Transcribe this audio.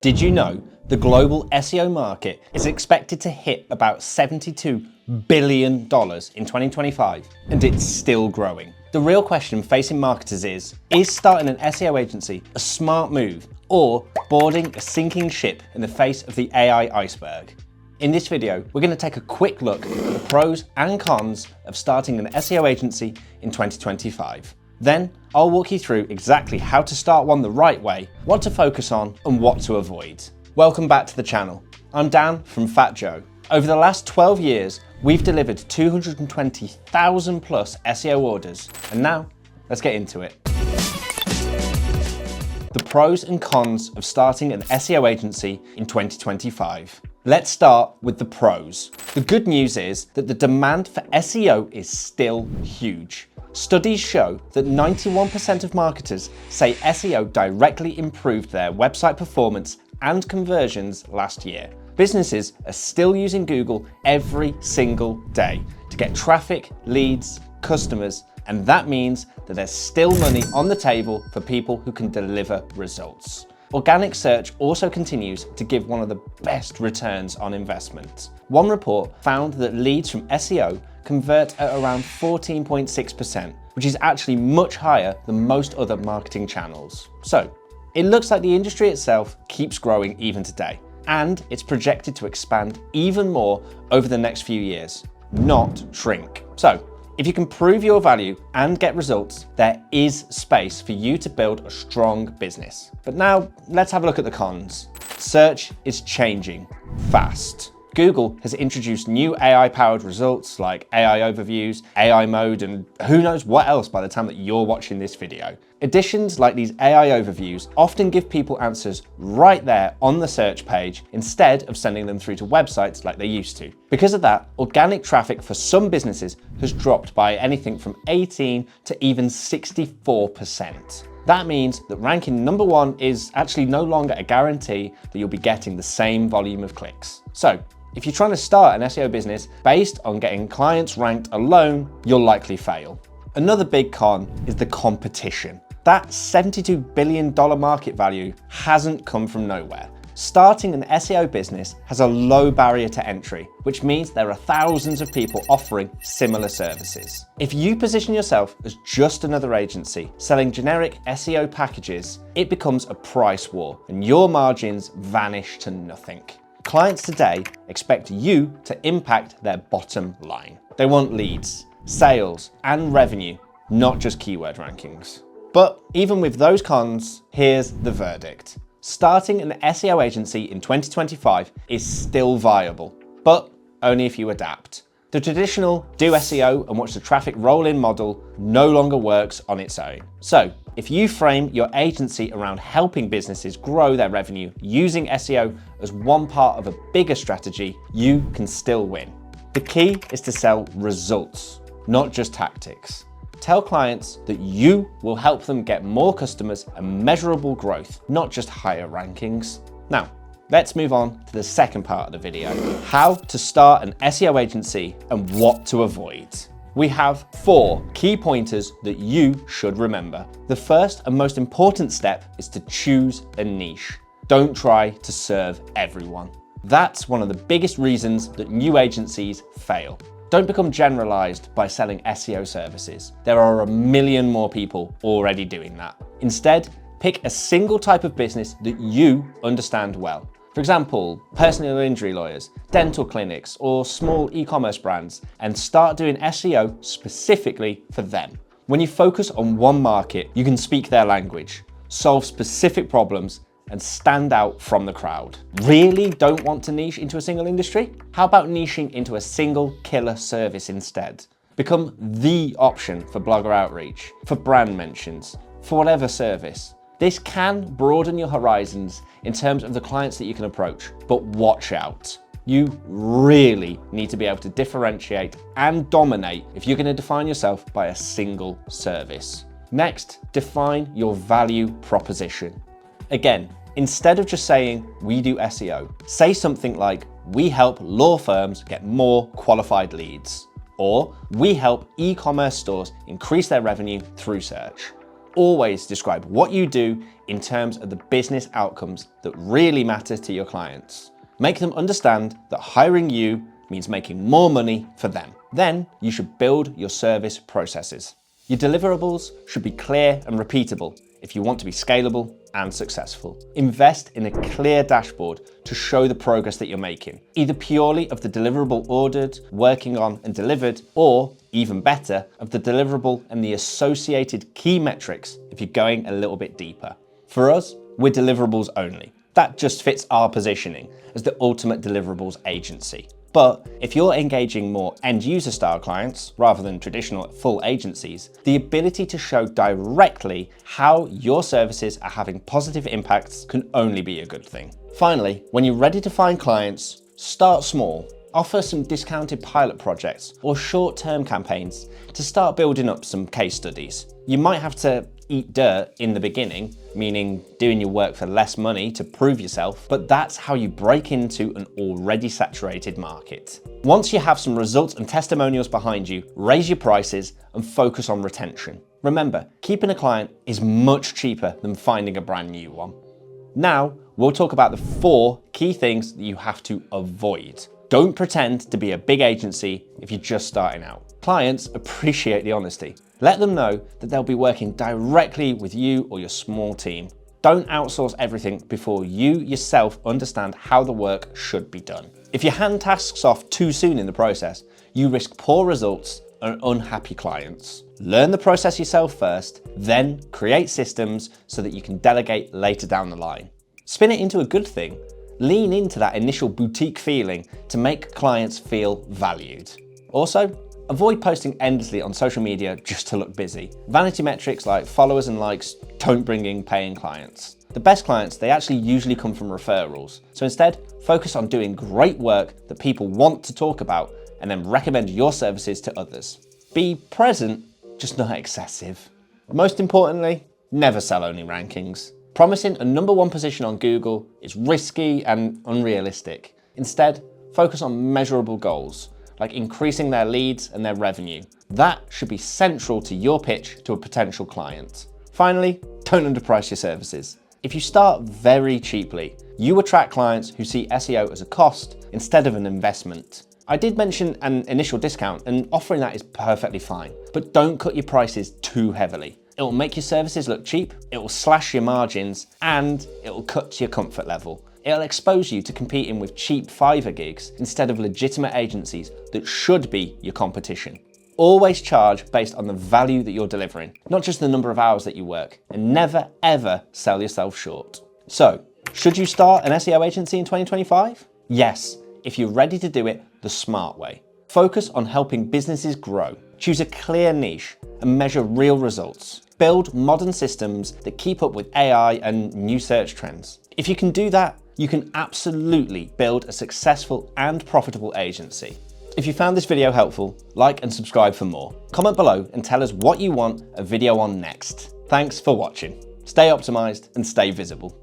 Did you know the global SEO market is expected to hit about $72 billion in 2025, and it's still growing? The real question facing marketers is starting an SEO agency a smart move or boarding a sinking ship in the face of the AI iceberg? In this video, we're going to take a quick look at the pros and cons of starting an SEO agency in 2025. Then, I'll walk you through exactly how to start one the right way, what to focus on, and what to avoid. Welcome back to the channel. I'm Dan from fatjoe. Over the last 12 years, we've delivered 220,000 plus SEO orders, and now, let's get into it. The pros and cons of starting an SEO agency in 2025. Let's start with the pros. The good news is that the demand for SEO is still huge. Studies show that 91% of marketers say SEO directly improved their website performance and conversions last year. Businesses are still using Google every single day to get traffic, leads, customers, and that means that there's still money on the table for people who can deliver results. Organic search also continues to give one of the best returns on investment. One report found that leads from SEO convert at around 14.6%, which is actually much higher than most other marketing channels. So, it looks like the industry itself keeps growing even today, and it's projected to expand even more over the next few years, not shrink. So, if you can prove your value and get results, there is space for you to build a strong business. But now, let's have a look at the cons. Search is changing fast. Google has introduced new AI-powered results like AI overviews, AI mode, and who knows what else by the time that you're watching this video. Additions like these AI overviews often give people answers right there on the search page instead of sending them through to websites like they used to. Because of that, organic traffic for some businesses has dropped by anything from 18 to even 64%. That means that ranking number one is actually no longer a guarantee that you'll be getting the same volume of clicks. So, if you're trying to start an SEO business based on getting clients ranked alone, you'll likely fail. Another big con is the competition. That $72 billion market value hasn't come from nowhere. Starting an SEO business has a low barrier to entry, which means there are thousands of people offering similar services. If you position yourself as just another agency selling generic SEO packages, it becomes a price war and your margins vanish to nothing. Clients today expect you to impact their bottom line. They want leads, sales, and revenue, not just keyword rankings. But even with those cons, here's the verdict. Starting an SEO agency in 2025 is still viable, but only if you adapt. The traditional do SEO and watch the traffic roll in model no longer works on its own. So, if you frame your agency around helping businesses grow their revenue using SEO as one part of a bigger strategy, you can still win. The key is to sell results, not just tactics. Tell clients that you will help them get more customers and measurable growth, not just higher rankings. Now, let's move on to the second part of the video, how to start an SEO agency and what to avoid. We have 4 key pointers that you should remember. The first and most important step is to choose a niche. Don't try to serve everyone. That's one of the biggest reasons that new agencies fail. Don't become generalized by selling SEO services. There are a million more people already doing that. Instead, pick a single type of business that you understand well. For example, personal injury lawyers, dental clinics, or small e-commerce brands, and start doing SEO specifically for them. When you focus on one market, you can speak their language, solve specific problems, and stand out from the crowd. Really don't want to niche into a single industry? How about niching into a single killer service instead? Become the option for blogger outreach, for brand mentions, for whatever service. This can broaden your horizons in terms of the clients that you can approach, but watch out. You really need to be able to differentiate and dominate if you're going to define yourself by a single service. Next, define your value proposition. Again, instead of just saying, we do SEO, say something like, we help law firms get more qualified leads, or we help e-commerce stores increase their revenue through search. Always describe what you do in terms of the business outcomes that really matter to your clients. Make them understand that hiring you means making more money for them. Then you should build your service processes. Your deliverables should be clear and repeatable if you want to be scalable and successful. Invest in a clear dashboard to show the progress that you're making, either purely of the deliverable ordered, working on and delivered, or even better, of the deliverable and the associated key metrics if you're going a little bit deeper. For us, we're deliverables only. That just fits our positioning as the ultimate deliverables agency. But if you're engaging more end-user style clients rather than traditional full agencies, the ability to show directly how your services are having positive impacts can only be a good thing. Finally, when you're ready to find clients, start small. Offer some discounted pilot projects or short-term campaigns to start building up some case studies. You might have to eat dirt in the beginning, meaning doing your work for less money to prove yourself, but that's how you break into an already saturated market. Once you have some results and testimonials behind you, raise your prices and focus on retention. Remember, keeping a client is much cheaper than finding a brand new one. Now, we'll talk about the 4 key things that you have to avoid. Don't pretend to be a big agency if you're just starting out. Clients appreciate the honesty. Let them know that they'll be working directly with you or your small team. Don't outsource everything before you yourself understand how the work should be done. If you hand tasks off too soon in the process, you risk poor results and unhappy clients. Learn the process yourself first, then create systems so that you can delegate later down the line. Spin it into a good thing. Lean into that initial boutique feeling to make clients feel valued. Also, avoid posting endlessly on social media just to look busy. Vanity metrics like followers and likes don't bring in paying clients. The best clients, they actually usually come from referrals. So instead, focus on doing great work that people want to talk about and then recommend your services to others. Be present, just not excessive. Most importantly, never sell only rankings. Promising a #1 position on Google is risky and unrealistic. Instead, focus on measurable goals, like increasing their leads and their revenue. That should be central to your pitch to a potential client. Finally, don't underprice your services. If you start very cheaply, you attract clients who see SEO as a cost instead of an investment. I did mention an initial discount, and offering that is perfectly fine, but don't cut your prices too heavily. It will make your services look cheap, it will slash your margins, and it will cut to your comfort level. It'll expose you to competing with cheap Fiverr gigs instead of legitimate agencies that should be your competition. Always charge based on the value that you're delivering, not just the number of hours that you work, and never ever sell yourself short. So, should you start an SEO agency in 2025? Yes, if you're ready to do it the smart way. Focus on helping businesses grow. Choose a clear niche and measure real results. Build modern systems that keep up with AI and new search trends. If you can do that, you can absolutely build a successful and profitable agency. If you found this video helpful, like and subscribe for more. Comment below and tell us what you want a video on next. Thanks for watching. Stay optimized and stay visible.